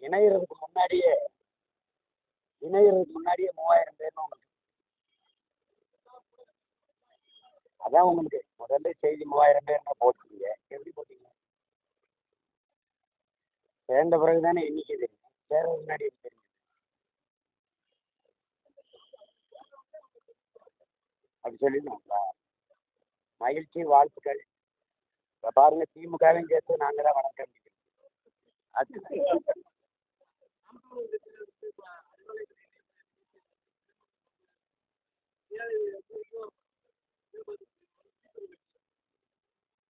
இணையறதுக்கு முன்னாடியே 3000 பேர்னு உங்களுக்கு. அதான் உங்களுக்கு முதல்ல செய்தி 3000 பேர்னு போட்டீங்க. எப்படி போட்டீங்க? சேர்ந்த பிறகு தானே எண்ணிக்கை தெரியும். சேர்றது முன்னாடி தெரியும். அப்படி சொல்லிடணுங்களா? மகிழ்ச்சி, வாழ்த்துக்கள். இப்போ பாருங்க, திமுகவையும் சேர்த்து நாங்கள் தான் வணக்கம். அது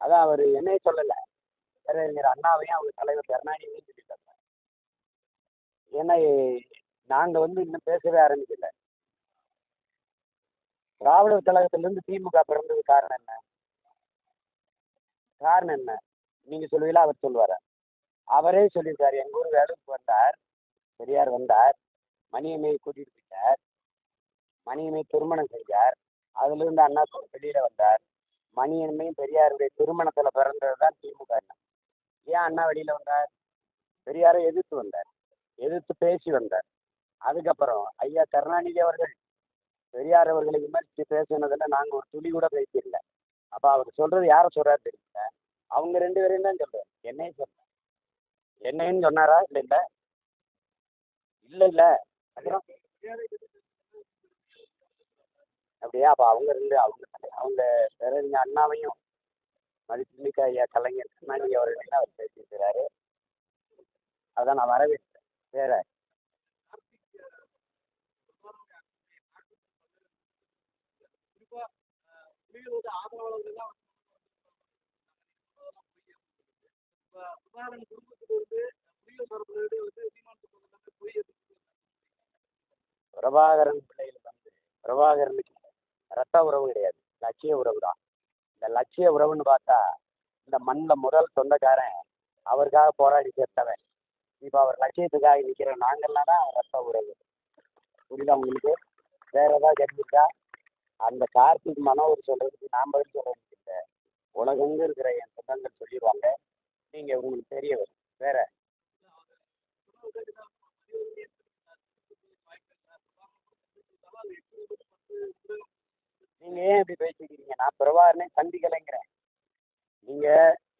அதான் அவர் என்னைய சொல்லலை, பேரறிஞர் அண்ணாவையும் அவர் தலைவர் கருணாநிதியும் சொல்லிட்டாங்க. ஏன்னா நாங்கள் இன்னும் பேசவே ஆரம்பிக்கல. திராவிடர் கழகத்திலிருந்து திமுக பிறந்தது காரணம் என்ன? காரணம் என்ன நீங்க சொல்லுவீங்களா, அவர் சொல்லுவார? அவரே சொல்லியிருக்காரு. எங்க ஊர் வேலுக்கு வந்தார், பெரியார் வந்தார், மணியம்மையை கூட்டிட்டு போயிட்டார், மணியம்மை திருமணம் செஞ்சார், அதுல இருந்து அண்ணா வெளியில வந்தார். மணியம்மையும் பெரியாருடைய திருமணத்துல பிறந்ததுதான் திமுக. ஏன் அண்ணா வெளியில வந்தார்? பெரியாரை எதிர்த்து வந்தார், எதிர்த்து பேசி வந்தார். அதுக்கப்புறம் ஐயா கருணாநிதி அவர்கள் பெரியார் அவர்களை விமர்சித்து பேசினதுல நாங்கள் ஒரு துளி கூட பேசிடல. அப்போ அவர் சொல்றது யாரை சொல்றாரு தெரியல. அவங்க 2 பேரையும் தான் சொல்றாரு. என்னையும் சொல்றேன். என்னையும் சொன்னாரா? இல்லை இல்லை இல்லை இல்லை. அப்புறம் அப்படியா? அப்போ அவங்க பேரறிஞ அண்ணாவையும் மதிப்புமிக்க ஐயா கலைஞர் கருணாநிதி அவர்களையும் அவர் பேசியிருக்கிறாரு. அதான் நான் வரவேற்கிறேன். வேற பிரபாகரன் பிள்ளைகள் பிரபாகரனுக்கு ரத்த உறவு கிடையாது, லட்சிய உறவு தான். இந்த லட்சிய உறவுன்னு பார்த்தா இந்த மண்ணில் முதல் சொந்தக்காரன் அவருக்காக போராடி சேர்த்தவன். இப்போ அவர் லட்சியத்துக்காக நிற்கிற நாங்கள்லாம் தான் ரத்த உறவு. புரியுதா உங்களுக்கு? வேற ஏதாவது தெரிஞ்சுட்டா அந்த கார்த்திக் மனோவர் சொல்றதுக்கு நான் பதில் சொல்றதுக்கு இல்லை. உலகெங்கு இருக்கிற என் சொந்தங்கள் சொல்லிடுவாங்க. நீங்க உங்களுக்கு தெரிய வரும். வேற நீங்க ஏன் இப்படி பேசிக்கிறீங்க? நான் பிரபாகரனை சந்திக்கலைங்கிறேன். நீங்க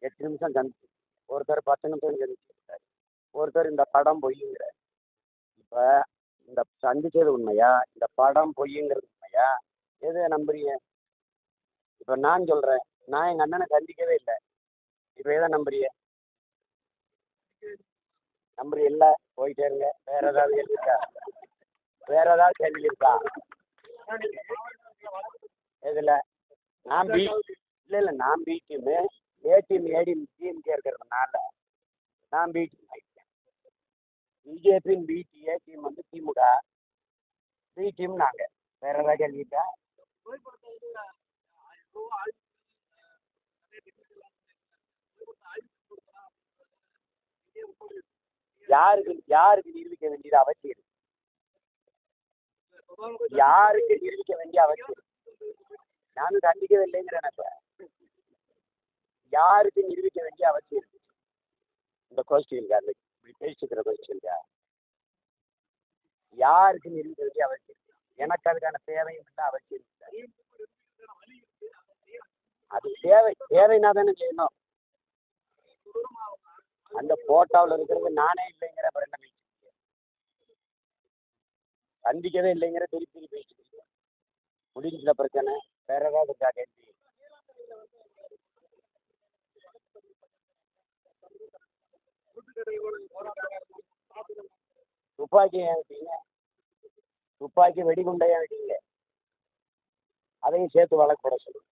8 நிமிஷம் சந்திச்சு, ஒருத்தர் 10 நிமிஷம் சந்திச்சிருக்காரு, ஒருத்தர் இந்த படம் பொய்யுங்கிற. இப்ப இந்த சந்திச்சது உண்மையா, இந்த படம் பொய்யுங்கிறது உண்மையா? எதை நம்புறீங்க? இப்ப நான் சொல்றேன், நான் எங்க அண்ணனை சந்திக்கவே இல்லை. இப்ப எதை நம்புறீங்க? நம்புறீ இல்ல? போயிட்டே இருங்க. வேற ஏதாவது கேள்வி இருக்கா? வேற ஏதாவது கேள்வி இருக்கா? எதுல? நான் பி இல்லை இல்லை, நான் B team. A team ATM DMK இருக்கிறதுனால நான் பி டீம் ஆகிட்டேன். பிஜேபியின் A team DMK, B team நாங்கள். வேற ஏதாவது கேள்வி இருக்கா? யாருக்கு நிரூபிக்க வேண்டியது அவசியம் இருக்கு? யாருக்கு நிரூபிக்க வேண்டிய அவசியம் இருக்கு? நானும் கண்டிக்கவே இல்லைங்கிறேன். யாருக்கு நிரூபிக்க வேண்டிய அவசியம் இருக்கு? இந்த கோஷ்டியில் அந்த இப்படி பேசிக்கிற கோஷ்டியில் யாருக்கு நிரூபிக்க வேண்டிய அவசியம் இருக்கு? எனக்கு அதுக்கான தேவையும் இல்லை, அவசியம் இல்லை. அது தேவைன்னா தானே செய்யணும். அந்த போட்டோவில் இருக்கிறது நானே இல்லைங்கிற அப்புறம் என்ன பேசிட்டு சந்திக்கவே இல்லைங்கிற திருப்பி பேசிட்டு முடிஞ்சுல பிரச்சனை. வேற ஏதாவது இருக்கா கேள்வி? துப்பாக்கி ஏன் விட்டீங்க? துப்பாக்கி வெடிகுண்டையா விட்டீங்க? அதையும் சேர்த்து வழக்கு போட சொல்லுங்க.